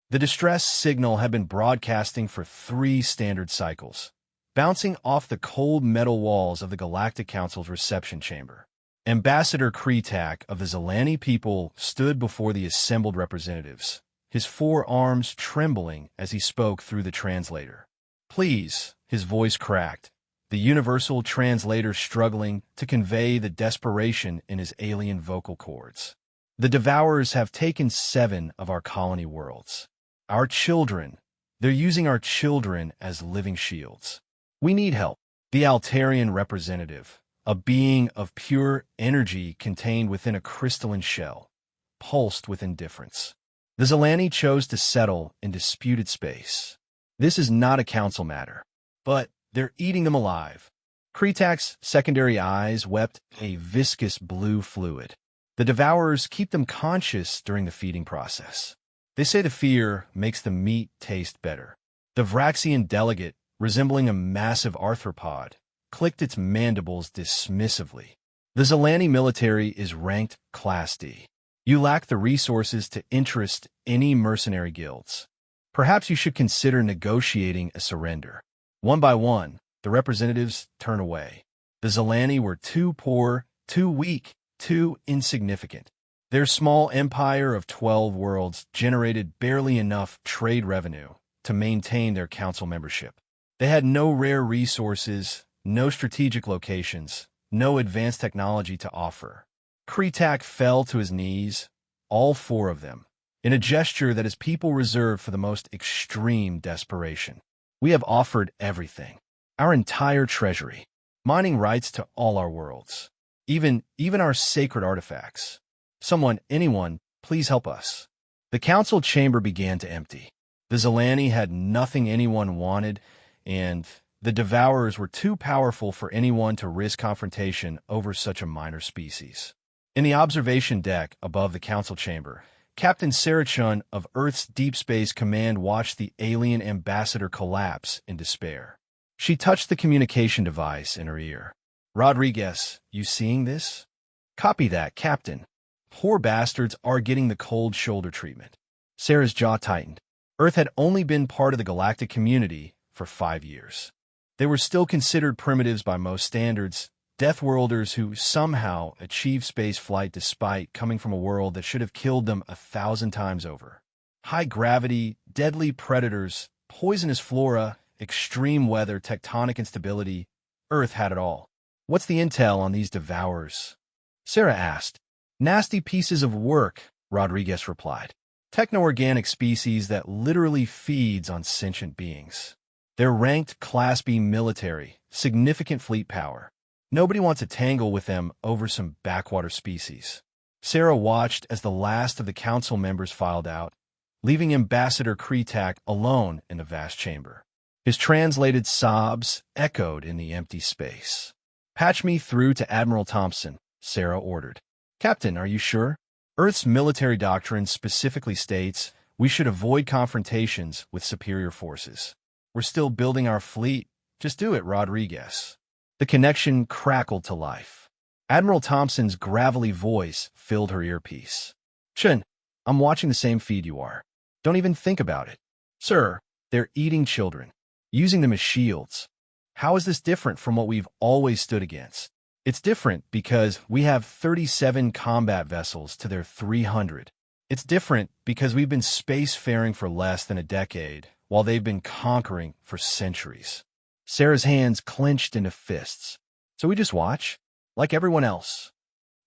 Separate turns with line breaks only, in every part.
The distress signal had been broadcasting for 3 standard cycles, bouncing off the cold metal walls of the Galactic Council's reception chamber. Ambassador Kretak of the Zilani people stood before the assembled representatives, his 4 arms trembling as he spoke through the translator. "Please," his voice cracked, the universal translator struggling to convey the desperation in his alien vocal cords. "The Devourers have taken 7 of our colony worlds. Our children. They're using our children as living shields. We need help." The Altarian representative, a being of pure energy contained within a crystalline shell, pulsed with indifference. The Zilani chose to settle in disputed space. "This is not a council matter, but they're eating them alive." Kretak's secondary eyes wept a viscous blue fluid. "The Devourers keep them conscious during the feeding process. They say the fear makes the meat taste better." The Vraxian delegate, resembling a massive arthropod, clicked its mandibles dismissively. "The Zilani military is ranked Class D. You lack the resources to interest any mercenary guilds. Perhaps you should consider negotiating a surrender." One by one, the representatives turned away. The Zilani were too poor, too weak, too insignificant. Their small empire of 12 worlds generated barely enough trade revenue to maintain their council membership. They had no rare resources, no strategic locations, no advanced technology to offer. Kretak fell to his knees, all 4 of them, in a gesture that his people reserved for the most extreme desperation. "We have offered everything. Our entire treasury, mining rights to all our worlds, even our sacred artifacts. Anyone, please help us." The council chamber began to empty. The Zilani had nothing anyone wanted, and the Devourers were too powerful for anyone to risk confrontation over such a minor species. In the observation deck above the council chamber, Captain Sarachun of Earth's Deep Space Command watched the alien ambassador collapse in despair. She touched the communication device in her ear. "Rodriguez, you seeing this?" "Copy that, Captain." "Poor bastards are getting the cold shoulder treatment." Sarah's jaw tightened. Earth had only been part of the galactic community for 5 years. They were still considered primitives by most standards, Deathworlders who somehow achieved space flight despite coming from a world that should have killed them 1,000 times over. High gravity, deadly predators, poisonous flora, extreme weather, tectonic instability. Earth had it all. "What's the intel on these Devourers?" Sarah asked. "Nasty pieces of work," Rodriguez replied. "Techno-organic species that literally feeds on sentient beings. They're ranked Class B military, significant fleet power. Nobody wants to tangle with them over some backwater species." Sarah watched as the last of the council members filed out, leaving Ambassador Kretak alone in the vast chamber. His translated sobs echoed in the empty space. "Patch me through to Admiral Thompson," Sarah ordered. "Captain, are you sure? Earth's military doctrine specifically states we should avoid confrontations with superior forces. We're still building our fleet. Just do it, Rodriguez." The connection crackled to life. Admiral Thompson's gravelly voice filled her earpiece. "Chun, I'm watching the same feed you are. Don't even think about it." "Sir, they're eating children, using them as shields. How is this different from what we've always stood against?" "It's different because we have 37 combat vessels to their 300. It's different because we've been spacefaring for less than a decade, while they've been conquering for centuries." Sarah's hands clenched into fists. "So we just watch? Like everyone else?"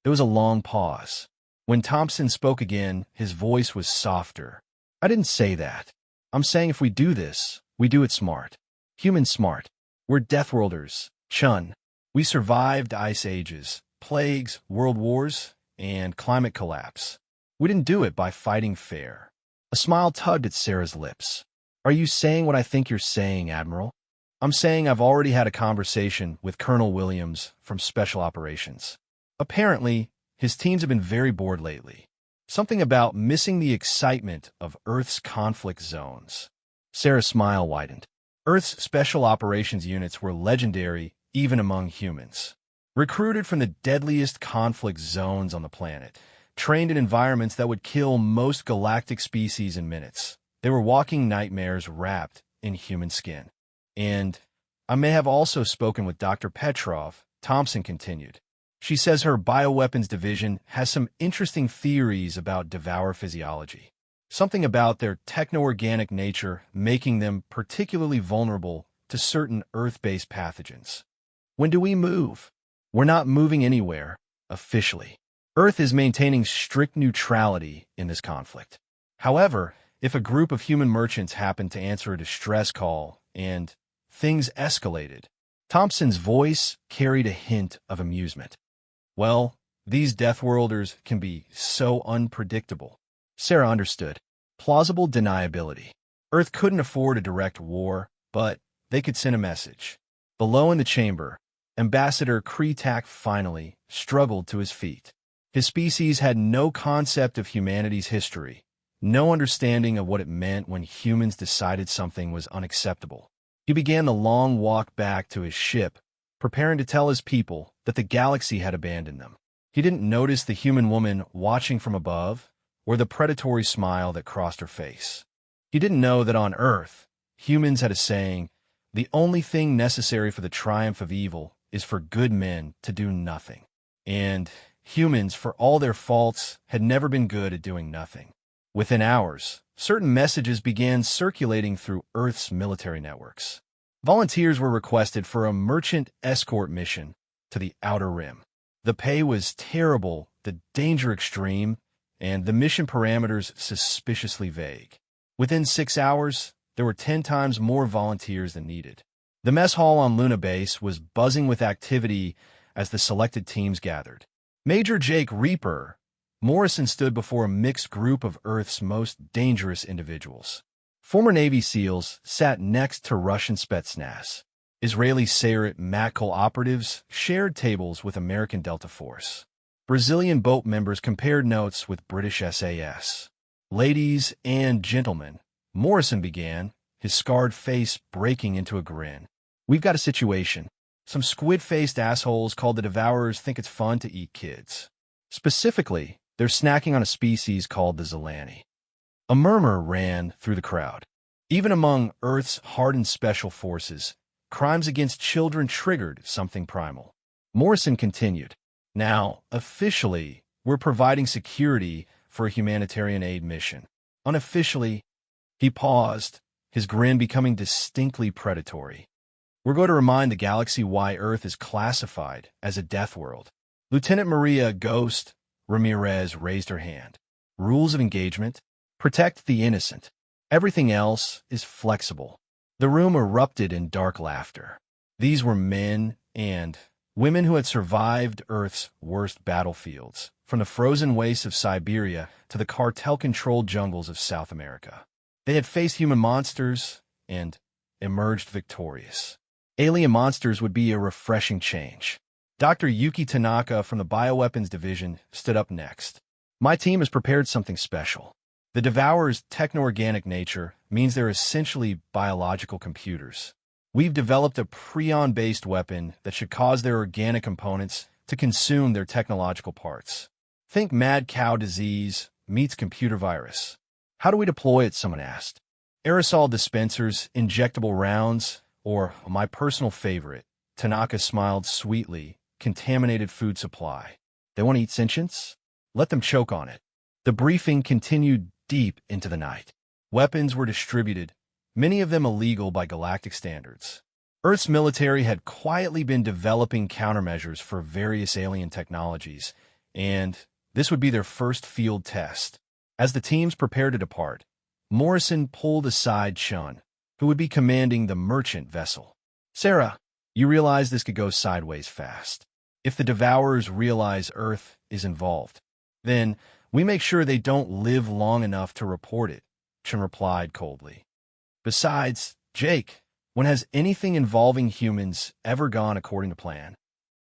There was a long pause. When Thompson spoke again, his voice was softer. "I didn't say that. I'm saying if we do this, we do it smart. Human smart. We're Deathworlders, Chun. We survived ice ages, plagues, world wars, and climate collapse. We didn't do it by fighting fair." A smile tugged at Sarah's lips. "Are you saying what I think you're saying, Admiral?" "I'm saying I've already had a conversation with Colonel Williams from Special Operations. Apparently, his teams have been very bored lately. Something about missing the excitement of Earth's conflict zones." Sarah's smile widened. Earth's Special Operations units were legendary even among humans. Recruited from the deadliest conflict zones on the planet, trained in environments that would kill most galactic species in minutes. They were walking nightmares wrapped in human skin. And I may have also spoken with Dr. Petrov, Thompson continued. She says her bioweapons division has some interesting theories about devour physiology. Something about their techno-organic nature making them particularly vulnerable to certain Earth-based pathogens. When do we move? We're not moving anywhere, officially. Earth is maintaining strict neutrality in this conflict. However, if a group of human merchants happened to answer a distress call and things escalated, Thompson's voice carried a hint of amusement. Well, these Deathworlders can be so unpredictable. Sarah understood. Plausible deniability. Earth couldn't afford a direct war, but they could send a message. Below in the chamber, Ambassador Kretak finally struggled to his feet. His species had no concept of humanity's history, no understanding of what it meant when humans decided something was unacceptable. He began the long walk back to his ship, preparing to tell his people that the galaxy had abandoned them. He didn't notice the human woman watching from above or the predatory smile that crossed her face. He didn't know that on Earth, humans had a saying, "The only thing necessary for the triumph of evil is for good men to do nothing." And humans, for all their faults, had never been good at doing nothing. Within hours, certain messages began circulating through Earth's military networks. Volunteers were requested for a merchant escort mission to the Outer Rim. The pay was terrible, the danger extreme, and the mission parameters suspiciously vague. Within 6 hours, there were 10 times more volunteers than needed. The mess hall on Luna Base was buzzing with activity as the selected teams gathered. Major Jake Reaper Morrison stood before a mixed group of Earth's most dangerous individuals. Former Navy SEALs sat next to Russian Spetsnaz. Israeli Sayeret Matkal operatives shared tables with American Delta Force. Brazilian boat members compared notes with British SAS. "Ladies and gentlemen," Morrison began, his scarred face breaking into a grin. "We've got a situation. Some squid-faced assholes called the Devourers think it's fun to eat kids. Specifically, they're snacking on a species called the Zelani." A murmur ran through the crowd. Even among Earth's hardened special forces, crimes against children triggered something primal. Morrison continued. "Now, officially, we're providing security for a humanitarian aid mission. Unofficially," he paused, his grin becoming distinctly predatory, "we're going to remind the galaxy why Earth is classified as a death world." Lieutenant Maria Ghost Ramirez raised her hand. "Rules of engagement: protect the innocent. Everything else is flexible." The room erupted in dark laughter. These were men and women who had survived Earth's worst battlefields, from the frozen wastes of Siberia to the cartel-controlled jungles of South America. They had faced human monsters and emerged victorious. Alien monsters would be a refreshing change. Dr. Yuki Tanaka from the Bioweapons Division stood up next. "My team has prepared something special. The Devourers' techno-organic nature means they're essentially biological computers. We've developed a prion-based weapon that should cause their organic components to consume their technological parts. Think mad cow disease meets computer virus." "How do we deploy it?" someone asked. "Aerosol dispensers, injectable rounds, or, my personal favorite," Tanaka smiled sweetly, "contaminated food supply. They want to eat sentience? Let them choke on it." The briefing continued deep into the night. Weapons were distributed, many of them illegal by galactic standards. Earth's military had quietly been developing countermeasures for various alien technologies, and this would be their first field test. As the teams prepared to depart, Morrison pulled aside Chun, who would be commanding the merchant vessel. "Sarah, you realize this could go sideways fast. If the Devourers realize Earth is involved, then we make sure they don't live long enough to report it," Chun replied coldly. "Besides, Jake, when has anything involving humans ever gone according to plan?"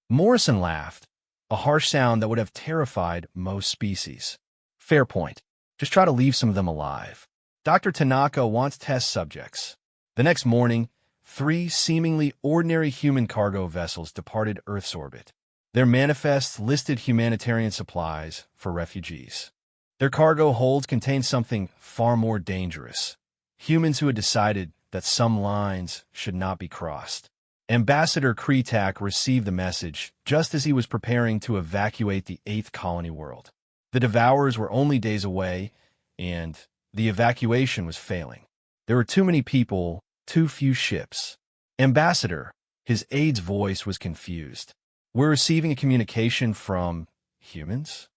Morrison laughed, a harsh sound that would have terrified most species. "Fair point. Just try to leave some of them alive. Dr. Tanaka wants test subjects." The next morning, 3 seemingly ordinary human cargo vessels departed Earth's orbit. Their manifests listed humanitarian supplies for refugees. Their cargo holds contained something far more dangerous: humans who had decided that some lines should not be crossed. Ambassador Kretak received the message just as he was preparing to evacuate the 8th colony world. The Devourers were only days away, and the evacuation was failing. There were too many people, too few ships. Ambassador, his aide's voice was confused. We're receiving a communication from humans?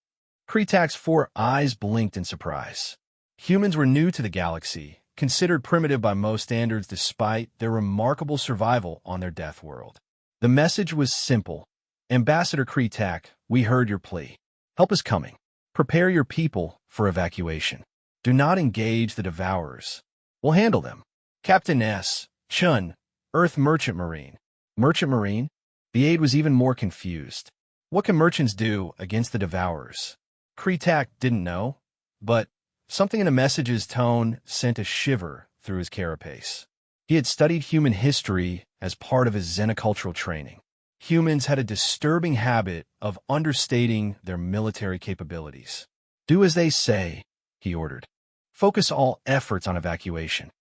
Kretak's 4 eyes blinked in surprise. Humans were new to the galaxy, considered primitive by most standards despite their remarkable survival on their death world. The message was simple. Ambassador Kretak, we heard your plea. Help is coming. Prepare your people for evacuation. Do not engage the Devourers. We'll handle them. Captain S. Chun, Earth Merchant Marine. Merchant Marine? The aide was even more confused. What can merchants do against the Devourers? Kretak didn't know, but something in the message's tone sent a shiver through his carapace. He had studied human history as part of his xenocultural training. Humans had a disturbing habit of understating their military capabilities. Do as they say, he ordered. Focus all efforts on evacuation.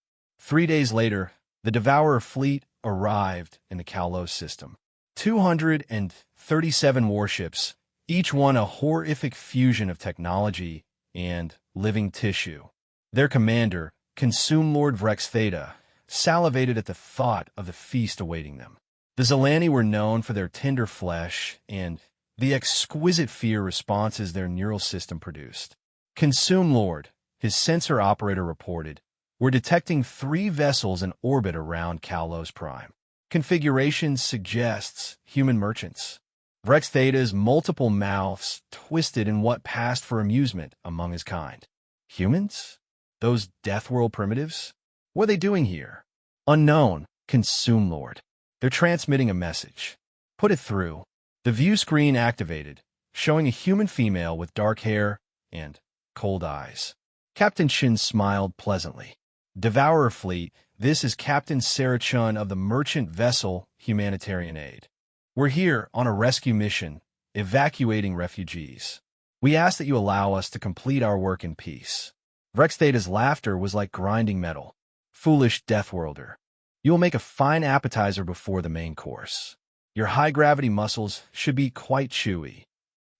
3 days later, the Devourer fleet arrived in the Kalos system. 237 warships, each one a horrific fusion of technology and living tissue. Their commander, Consume Lord Vrex Theta, salivated at the thought of the feast awaiting them. The Zilani were known for their tender flesh and the exquisite fear responses their neural system produced. Consume Lord, his sensor operator reported, were detecting 3 vessels in orbit around Kalos Prime. Configuration suggests human merchants. Vrex Theta's multiple mouths twisted in what passed for amusement among his kind. Humans? Those Deathworld primitives? What are they doing here? Unknown, Consume Lord. They're transmitting a message. Put it through. The view screen activated, showing a human female with dark hair and cold eyes. Captain Shin smiled pleasantly. Devourer Fleet, this is Captain Sarah Chun of the merchant vessel Humanitarian Aid. We're here on a rescue mission, evacuating refugees. We ask that you allow us to complete our work in peace. Vrex Theta's laughter was like grinding metal. Foolish Deathworlder. You will make a fine appetizer before the main course. Your high-gravity muscles should be quite chewy.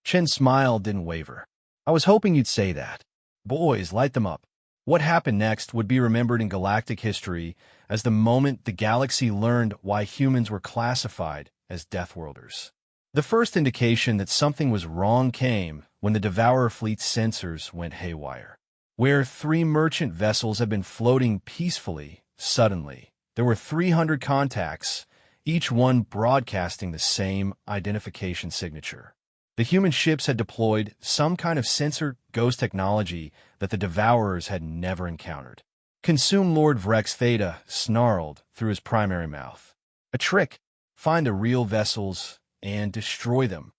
Chen's smile didn't waver. I was hoping you'd say that. Boys, light them up. What happened next would be remembered in galactic history as the moment the galaxy learned why humans were classified as Deathworlders. The first indication that something was wrong came when the Devourer fleet's sensors went haywire. Where 3 merchant vessels had been floating peacefully, suddenly, there were 300 contacts, each one broadcasting the same identification signature. The human ships had deployed some kind of sensor ghost technology that the Devourers had never encountered. Consume Lord Vrex Theta snarled through his primary mouth. A trick. Find the real vessels and destroy them.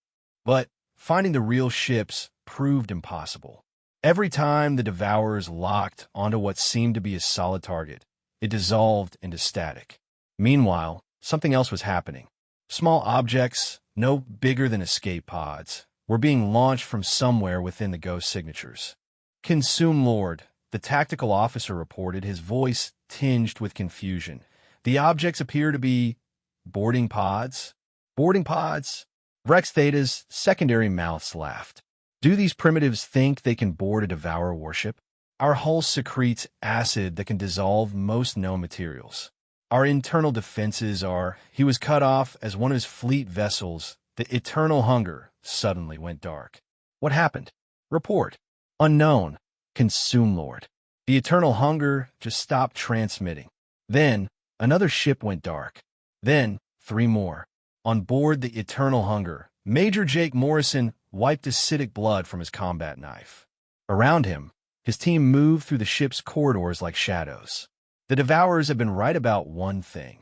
But finding the real ships proved impossible. Every time the Devourers locked onto what seemed to be a solid target, it dissolved into static. Meanwhile, something else was happening. Small objects, no bigger than escape pods, were being launched from somewhere within the ghost signatures. Consume Lord, the tactical officer reported, his voice tinged with confusion. The objects appear to be boarding pods? Boarding pods? Vrex Theta's secondary mouths laughed. Do these primitives think they can board a Devourer warship? Our hull secretes acid that can dissolve most known materials. Our internal defenses are... He was cut off as one of his fleet vessels, the Eternal Hunger, suddenly went dark. What happened? Report. Unknown. Consume Lord. The Eternal Hunger just stopped transmitting. Then, another ship went dark. Then, 3 more. On board the Eternal Hunger, Major Jake Morrison wiped acidic blood from his combat knife. Around him, his team moved through the ship's corridors like shadows. The Devourers had been right about one thing.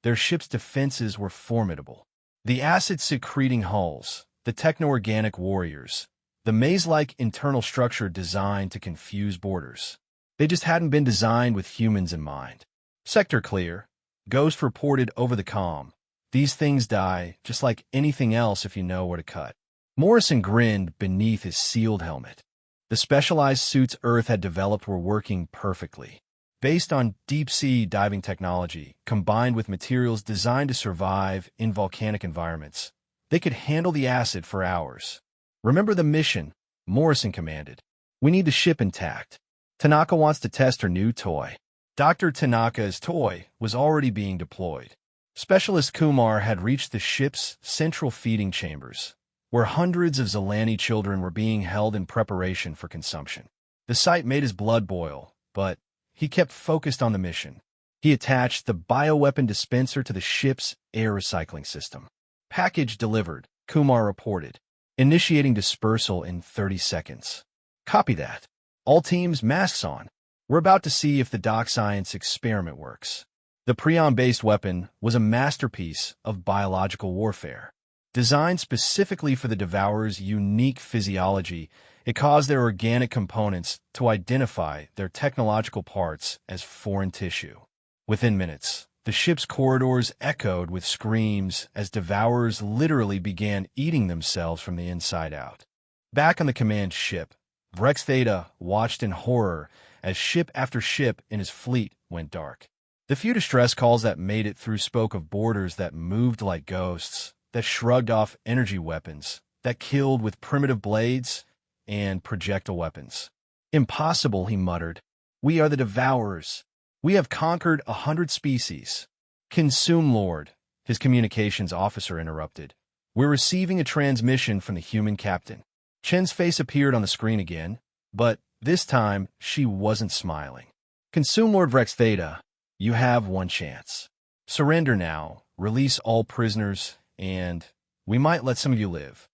Their ship's defenses were formidable. The acid-secreting hulls, the techno-organic warriors, the maze-like internal structure designed to confuse boarders. They just hadn't been designed with humans in mind. Sector clear. Ghost reported over the comm. These things die just like anything else if you know where to cut. Morrison grinned beneath his sealed helmet. The specialized suits Earth had developed were working perfectly. based on deep-sea diving technology combined with materials designed to survive in volcanic environments. They could handle the acid for hours. Remember the mission? Morrison commanded. We need the ship intact. Tanaka wants to test her new toy. Dr. Tanaka's toy was already being deployed. Specialist Kumar had reached the ship's central feeding chambers, where hundreds of Zalani children were being held in preparation for consumption. The sight made his blood boil, but he kept focused on the mission. He attached the bioweapon dispenser to the ship's air recycling system. Package delivered, Kumar reported, initiating dispersal in 30 seconds. Copy that. All teams, masks on. We're about to see if the doc science experiment works. The prion-based weapon was a masterpiece of biological warfare. Designed specifically for the Devourer's unique physiology, it caused their organic components to identify their technological parts as foreign tissue. Within minutes, the ship's corridors echoed with screams as Devourers literally began eating themselves from the inside out. Back on the command ship, Vrex Theta watched in horror as ship after ship in his fleet went dark. The few distress calls that made it through spoke of boarders that moved like ghosts, that shrugged off energy weapons, that killed with primitive blades and projectile weapons. Impossible, he muttered. We are the Devourers. We have conquered 100 species. Consume, Lord, his communications officer interrupted. We're receiving a transmission from the human captain. Chen's face appeared on the screen again, but this time she wasn't smiling. Consume, Lord Vrex Theta. You have one chance. Surrender now, release all prisoners, and we might let some of you live.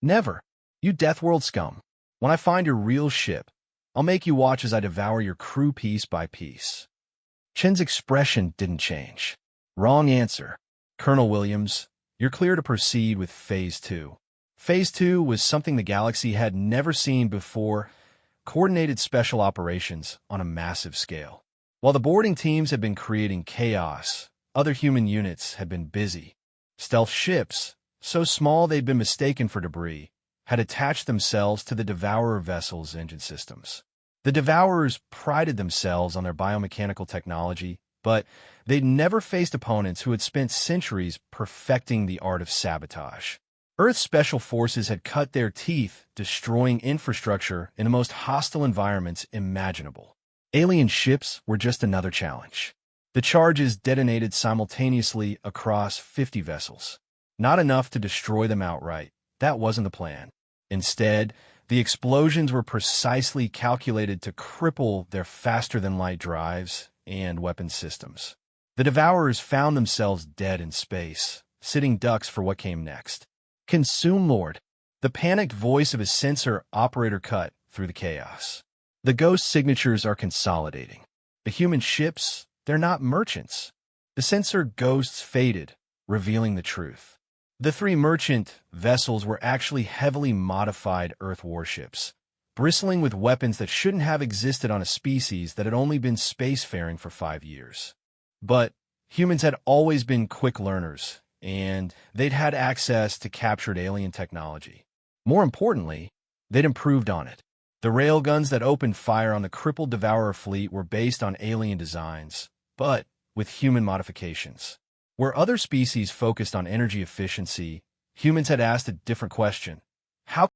Never. You Deathworld scum. When I find your real ship, I'll make you watch as I devour your crew piece by piece. Chen's expression didn't change. Wrong answer. Colonel Williams, you're clear to proceed with Phase 2. Phase 2 was something the galaxy had never seen before, coordinated special operations on a massive scale. While the boarding teams had been creating chaos, other human units had been busy. Stealth ships, so small they'd been mistaken for debris, had attached themselves to the Devourer vessel's engine systems. The Devourers prided themselves on their biomechanical technology, but they'd never faced opponents who had spent centuries perfecting the art of sabotage. Earth's special forces had cut their teeth destroying infrastructure in the most hostile environments imaginable. Alien ships were just another challenge. The charges detonated simultaneously across 50 vessels. Not enough to destroy them outright. That wasn't the plan. Instead, the explosions were precisely calculated to cripple their faster-than-light drives and weapon systems. The Devourers found themselves dead in space, sitting ducks for what came next. Consume, Lord. The panicked voice of his sensor operator cut through the chaos. The ghost signatures are consolidating. The human ships, they're not merchants. The sensor ghosts faded, revealing the truth. The 3 merchant vessels were actually heavily modified Earth warships, bristling with weapons that shouldn't have existed on a species that had only been spacefaring for 5 years. But humans had always been quick learners, and they'd had access to captured alien technology. More importantly, they'd improved on it. The railguns that opened fire on the crippled Devourer fleet were based on alien designs, but with human modifications. Where other species focused on energy efficiency, humans had asked a different question. How